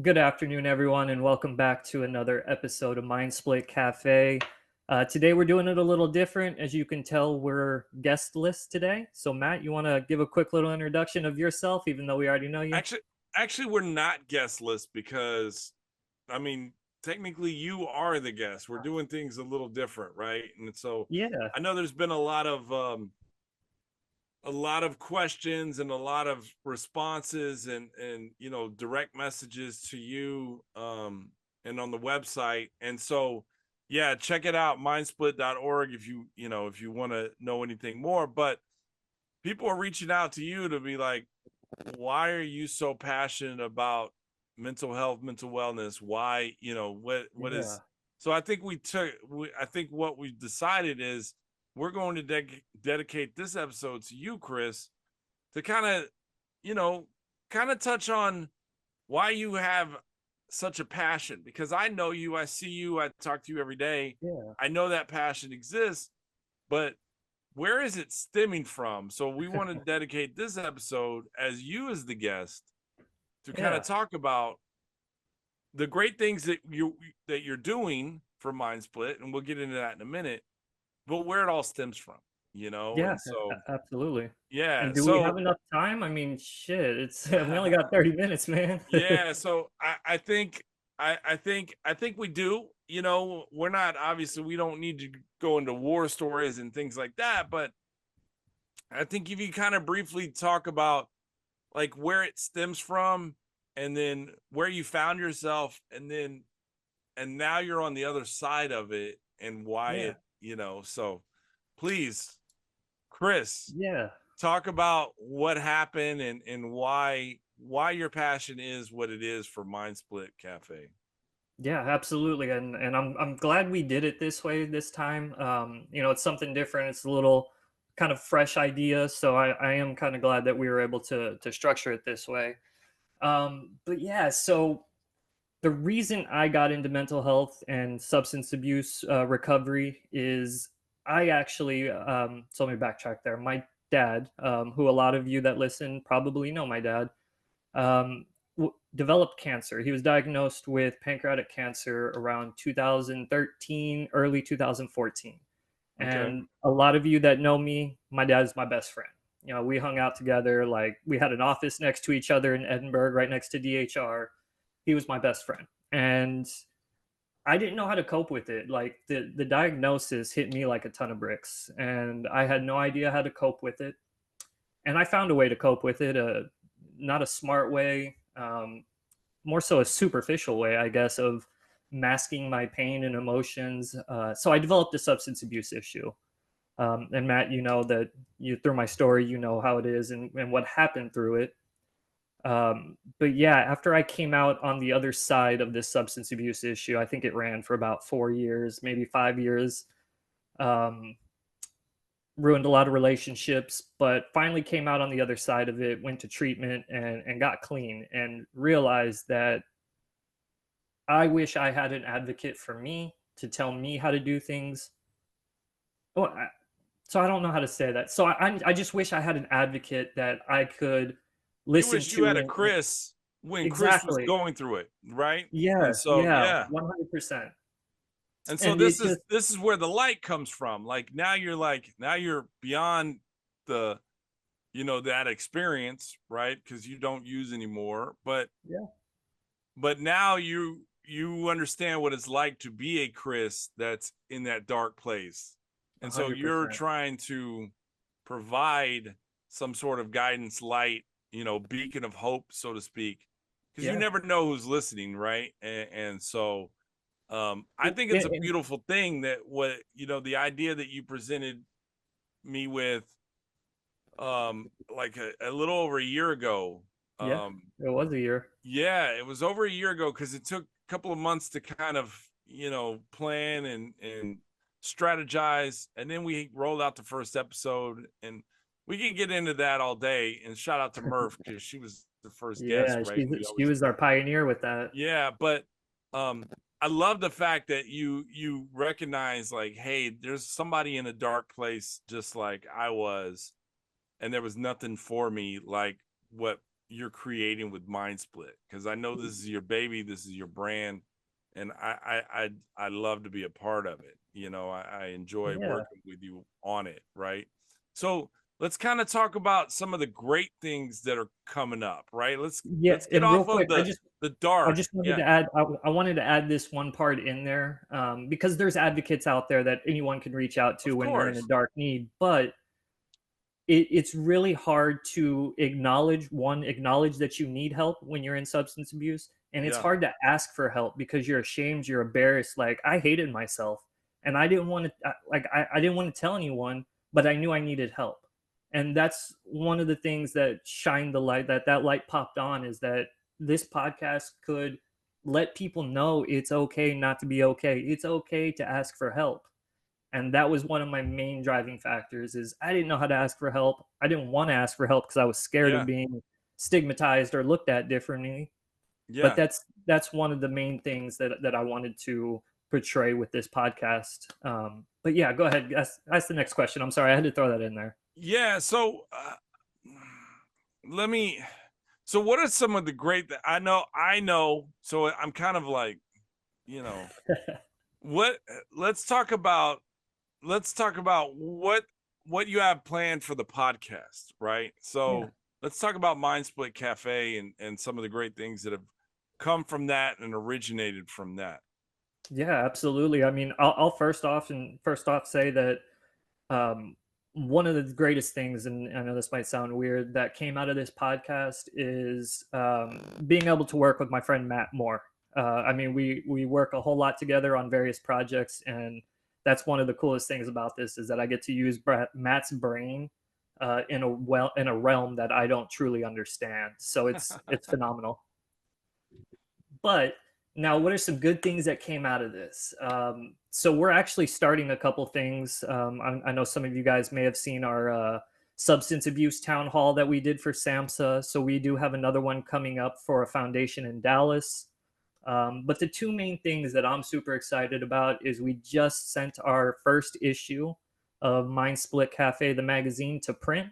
Good afternoon, everyone, and welcome back to another episode of Mind Split Cafe. Today, we're doing it a little different. As you can tell, we're guestless today. So, Matt, you want to give a quick little introduction of yourself, even though we already know you? Actually, we're not guest list because, I mean, technically you are the guest. We're doing things a little different, right? And so Yeah, I know there's been a lot of questions and a lot of responses and direct messages to you and on the website. And so yeah, check it out, mindsplit.org if if you want to know anything more. But people are reaching out to you to be like, why are you so passionate about mental health, mental wellness? Why, what yeah, is so I think what we decided is we're going to dedicate this episode to you, Chris, to you know, kind of touch on why you have such a passion, because I know you, I see you, I talk to you every day. yeah, I know that passion exists, but where is it stemming from? So we want to dedicate this episode as you as the guest to kind of yeah, talk about the great things that you're doing for Mind Split, and we'll get into that in a minute, but where it all stems from, yeah, and so absolutely. yeah, And do we have so enough time? I mean, shit, it's we only got 30 minutes, man. yeah, so I think we do. We're not, obviously we don't need to go into war stories and things like that, but I think if you kind of briefly talk about like where it stems from, and then where you found yourself, and now you're on the other side of it, and why Yeah, so please, Chris, yeah. talk about what happened, and why your passion is what it is for Mind Split Cafe. Yeah, absolutely. And I'm glad we did it this way this time. It's something different. It's a little kind of fresh idea. So I am kind of glad that we were able to structure it this way. But yeah, so the reason I got into mental health and substance abuse recovery is I actually so let me backtrack there. My dad, who a lot of you that listen probably know my dad, developed cancer. He was diagnosed with pancreatic cancer around 2013, early 2014. Okay. And a lot of you that know me, my dad is my best friend. We hung out together. Like we had an office next to each other in Edinburgh, right next to DHR. He was my best friend. And I didn't know how to cope with it. Like the diagnosis hit me like a ton of bricks, and I had no idea how to cope with it. And I found a way to cope with it, not a smart way, more so a superficial way, I guess, of masking my pain and emotions. So I developed a substance abuse issue. And Matt, you know that you through my story, you know how it is and what happened through it. But yeah, after I came out on the other side of this substance abuse issue, I think it ran for about 4 years, maybe 5 years. Um, Ruined a lot of relationships, but finally came out on the other side of it, went to treatment and got clean and realized that I wish I had an advocate for me to tell me how to do things. Well, so I don't know how to say that. So I just wish I had an advocate that I could You listen wish you to had a and Chris when Chris was exactly. going through it, right? Yeah, And so yeah, yeah. 100%. And so And it just this is where the light comes from. Now you're beyond the that experience, right? Because you don't use anymore. yeah, But now you understand what it's like to be a Chris that's in that dark place. And so you're 100%. trying to provide some sort of guidance, light, beacon of hope, so to speak, because you Yeah. never know who's listening, right? And so I It, think it's it, a it- beautiful thing that the idea that you presented me with like a little over a year ago. yeah, um it was a year. yeah, it was over a year ago, because it took a couple of months to kind of plan and strategize, and then we rolled out the first episode, and we can get into that all day. And shout out to Murph, because she was the first guest, Yeah, right? We she always was our pioneer with that. yeah, but I love the fact that you recognize, like, hey, there's somebody in a dark place just like I was, and there was nothing for me like what you're creating with MindSplit, because I know this is your baby, this is your brand, and I love to be a part of it. I enjoy Yeah. working with you on it, right? So let's kind of talk about some of the great things that are coming up, right? Yeah, Let's get and real off of quick, the I dark. just wanted Yeah, to add, I wanted to add this one part in there, because there's advocates out there that anyone can reach out to of when they're in a course. dark need, but it's really hard to acknowledge that you need help when you're in substance abuse, and it's Yeah, hard to ask for help because you're ashamed, you're embarrassed. Like, I hated myself, and I didn't want to, I didn't want to tell anyone, but I knew I needed help. And that's one of the things that shined the light, that light popped on, is that this podcast could let people know it's okay not to be okay. It's okay to ask for help. And that was one of my main driving factors. Is I didn't know how to ask for help. I didn't want to ask for help because I was scared of yeah, being stigmatized or looked at differently. But yeah. that's one of the main things that I wanted to portray with this podcast. But yeah, go ahead, ask the next question. I'm sorry, I had to throw that in there. Yeah. So let me. So what are some of the great that I know. So I'm kind of like, you know, what let's talk about what you have planned for the podcast, right? Yeah. So let's talk about MindSplit Cafe and some of the great things that have come from that and originated from that. Yeah, absolutely. I mean, I'll first off say that um, one of the greatest things, and I know this might sound weird, that came out of this podcast is being able to work with my friend Matt Moore. I mean, we work a whole lot together on various projects, and that's one of the coolest things about this, is that I get to use Matt's brain in a realm that I don't truly understand. So it's phenomenal. But now, what are some good things that came out of this? So we're actually starting a couple things. I know some of you guys may have seen our substance abuse town hall that we did for SAMHSA. So we do have another one coming up for a foundation in Dallas. But the two main things that I'm super excited about is we just sent our first issue of Mind Split Cafe, the magazine, to print,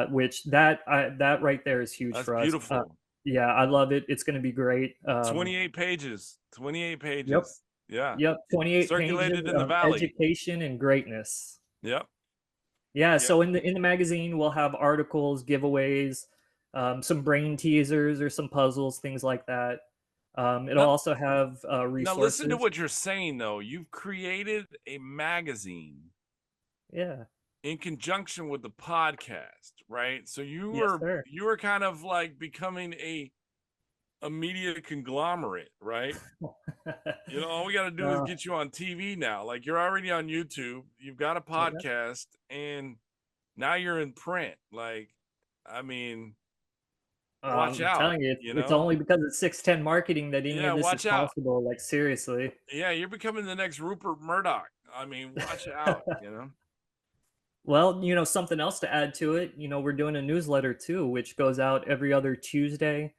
which that right there is huge That's for us. beautiful. Yeah, I love it. It's going to be great. 28 pages. 28 Yep. pages. Yeah. Yep. 28 pages Circulated in the of valley. education and greatness. Yep. Yeah. Yep. So in the magazine, we'll have articles, giveaways, some brain teasers or some puzzles, things like that. It'll Now, also have now listen to resources. what you're saying though. You've created a magazine Yeah. in conjunction with the podcast, right? So you Yes, were sir. you were kind of like becoming a media conglomerate, right? All we got to do is uh, get you on TV now. Like, you're already on YouTube, you've got a yeah. podcast, and now you're in print. Like, I mean, watch I'm out, telling you, it's only because of 610 marketing that any Yeah, of this is watch out. possible. Like, seriously. Yeah, you're becoming the next Rupert Murdoch. I mean, watch out, Well, something else to add to it, we're doing a newsletter too, which goes out every other Tuesday.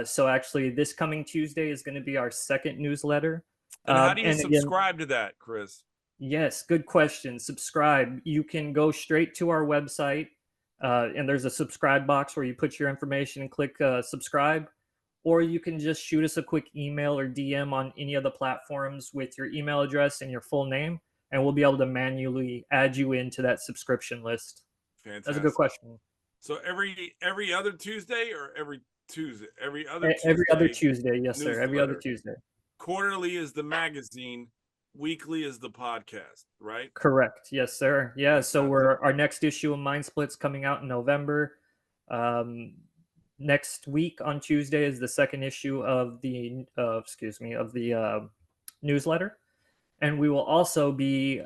So actually, this coming Tuesday is going to be our second newsletter. And how do you And again, subscribe to that, Chris? yes, good question. Subscribe. You can go straight to our website, and there's a subscribe box where you put your information and click subscribe. Or you can just shoot us a quick email or DM on any of the platforms with your email address and your full name, and we'll be able to manually add you into that subscription list. That's a good Fantastic. question. So every other Tuesday, or every Tuesday? Every other Every other Tuesday Tuesday, yes, sir. Every other newsletter. Tuesday. Quarterly is the magazine, weekly is the podcast, right? Correct. Yes, sir. Yeah. So Fantastic. our next issue of Mind Splits coming out in November. Um, Next week on Tuesday is the second issue of the newsletter, and we will also be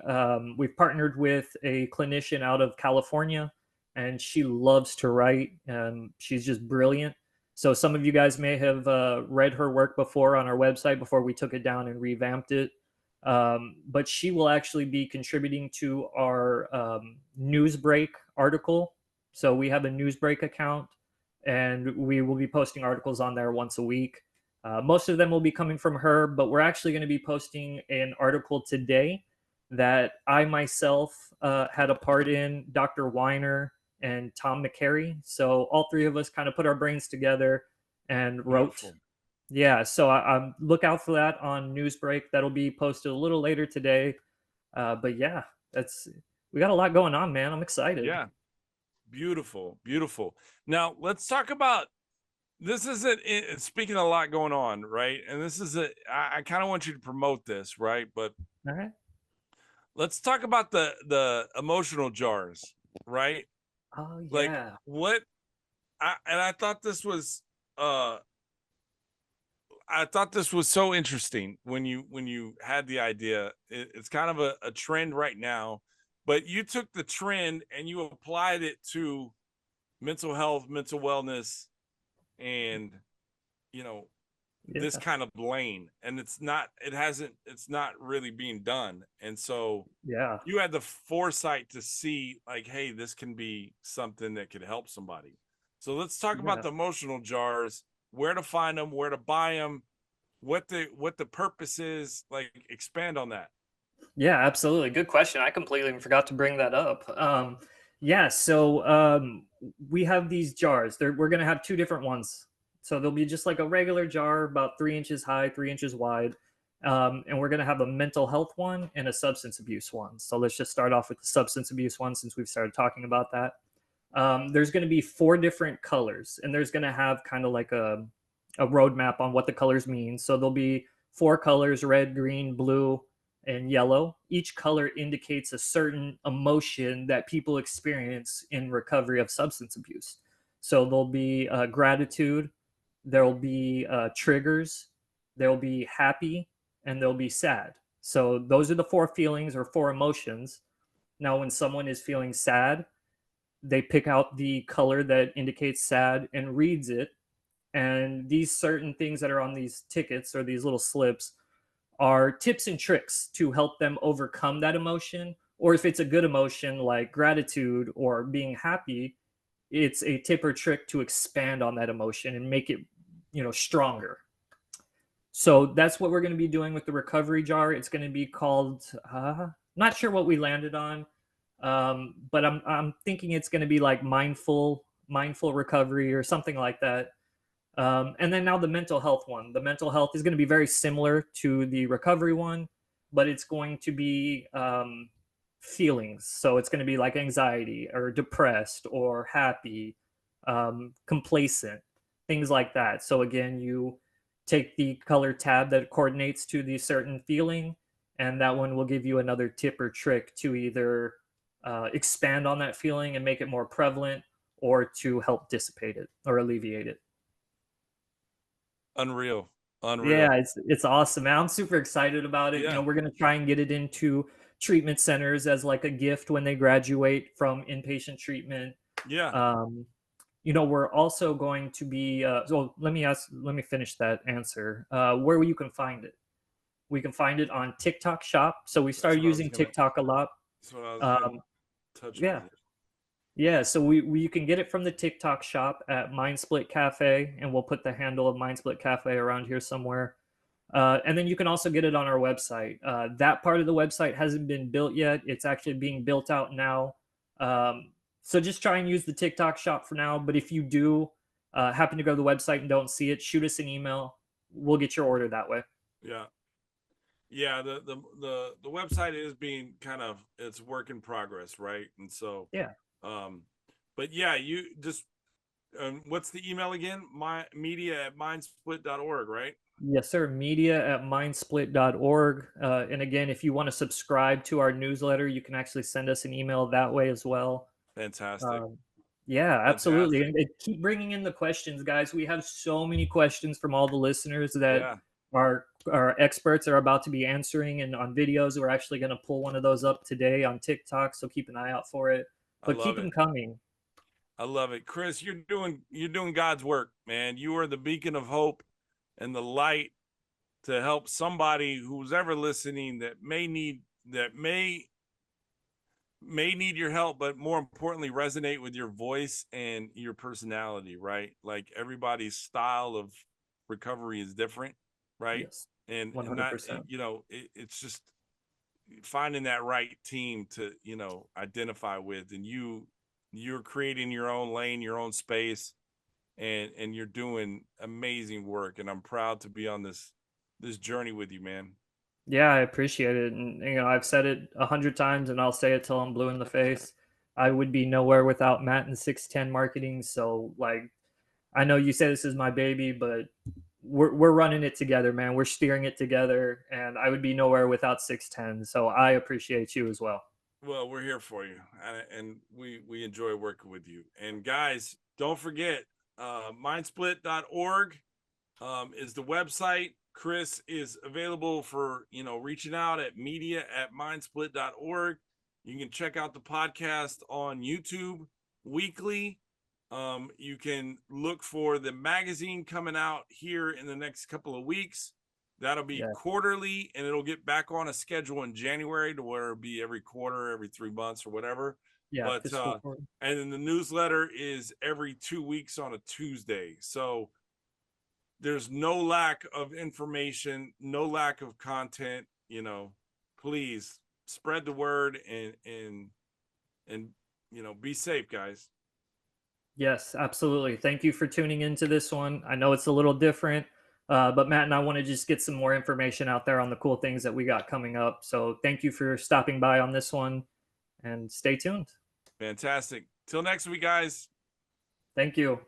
we've partnered with a clinician out of California, and she loves to write, and she's just brilliant. So some of you guys may have read her work before on our website before we took it down and revamped it. But she will actually be contributing to our Newsbreak article. So we have a Newsbreak account, and we will be posting articles on there once a week. Most of them will be coming from her, but we're actually going to be posting an article today that I myself had a part in. Dr. Weiner and Tom McCary. So all three of us kind of put our brains together and wrote. Beautiful. Yeah, so I look out for that on Newsbreak. That'll be posted a little later today. But yeah, that's we got a lot going on, man. I'm excited. Yeah. Beautiful. Beautiful. Now let's talk about this. Is it, speaking of a lot going on, right? And this is I kind of want you to promote this, right? But All right. let's talk about the emotional jars, right? Oh Like yeah. what I thought this was uh I thought this was so interesting when you had the idea. It's kind of a trend right now, but you took the trend and you applied it to mental health, mental wellness, and you know this Yeah. kind of lane. And it's not really being done. And so Yeah. you had the foresight to see like, hey, this can be something that could help somebody. So let's talk about Yeah. the emotional jars, where to find them, where to buy them, what the purpose is, like expand on that. Yeah, absolutely. Good question. I completely forgot to bring that up. Yeah, so we have these jars. We're going to have two different ones. So there'll be just like a regular jar, about 3 inches high, 3 inches wide. And we're going to have a mental health one and a substance abuse one. So let's just start off with the substance abuse one since we've started talking about that. There's going to be 4 different colors, and there's going to have kind of like a roadmap on what the colors mean. So there'll be 4 colors: red, green, blue, and yellow. Each color indicates a certain emotion that people experience in recovery of substance abuse. So there'll be gratitude, there'll be triggers, there'll be happy, and there'll be sad. So those are the 4 feelings or 4 emotions. Now, when someone is feeling sad, they pick out the color that indicates sad and reads it. And these certain things that are on these tickets or these little slips are tips and tricks to help them overcome that emotion. Or if it's a good emotion like gratitude or being happy, it's a tip or trick to expand on that emotion and make it, stronger. So that's what we're going to be doing with the recovery jar. It's going to be called, not sure what we landed on, but I'm thinking it's going to be like mindful recovery or something like that. And then now the mental health one. The mental health is going to be very similar to the recovery one, but it's going to be feelings. So it's going to be like anxiety or depressed or happy, complacent, things like that. So again, you take the color tab that coordinates to the certain feeling, and that one will give you another tip or trick to either expand on that feeling and make it more prevalent, or to help dissipate it or alleviate it. Unreal. Unreal. Yeah, it's awesome, man. I'm super excited about it. Yeah. We're gonna try and get it into treatment centers as like a gift when they graduate from inpatient treatment. Yeah. Um, we're also going to be. So let me finish that answer. Where you can find it? We can find it on TikTok Shop. So we That's started what I was using gonna TikTok a lot. that's what I was gonna Um, touch on yeah, here. Yeah, so we you can get it from the TikTok shop at Mindsplit Cafe, and we'll put the handle of Mindsplit Cafe around here somewhere. And then you can also get it on our website. That part of the website hasn't been built yet. It's actually being built out now. So just try and use the TikTok shop for now. But if you do happen to go to the website and don't see it, shoot us an email. We'll get your order that way. Yeah. Yeah, the website is being kind of, it's work in progress, right? And so Yeah. um but yeah, you just what's the email again? My media at mindsplit.org, right? Yes, sir. Media at mindsplit.org. And again, if you want to subscribe to our newsletter, you can actually send us an email that way as well. Fantastic. Um, yeah, absolutely. Fantastic. And keep bringing in the questions, guys. We have so many questions from all the listeners that Yeah, our experts are about to be answering, and on videos. We're actually going to pull one of those up today on TikTok, so keep an eye out for it. I But keep love them it. coming. I love it. Chris, you're doing God's work, man. You are the beacon of hope and the light to help somebody who's ever listening that may need your help, but more importantly, resonate with your voice and your personality, right? Like everybody's style of recovery is different, right? Yes, And not, 100%. it's just finding that right team to, identify with, and you you're creating your own lane, your own space, and you're doing amazing work. And I'm proud to be on this journey with you, man. Yeah, I appreciate it. And, I've said it 100 times and I'll say it till I'm blue in the face. I would be nowhere without Matt and 610 marketing. So, like, I know you say this is my baby, but we're running it together, man. We're steering it together, and I would be nowhere without 610. So I appreciate you as well. Well, we're here for you, and we enjoy working with you. And guys, don't forget, mindsplit.org is the website. Chris is available for reaching out at media@mindsplit.org. You can check out the podcast on YouTube weekly. You can look for the magazine coming out here in the next couple of weeks. That'll be Yeah. quarterly, and it'll get back on a schedule in January to where it'll be every quarter, every 3 months or whatever. Yeah. But and then the newsletter is every 2 weeks on a Tuesday. So there's no lack of information, no lack of content. Please spread the word and be safe, guys. Yes, absolutely. Thank you for tuning into this one. I know it's a little different, but Matt and I want to just get some more information out there on the cool things that we got coming up. So thank you for stopping by on this one, and stay tuned. Fantastic. Till next week, guys. Thank you.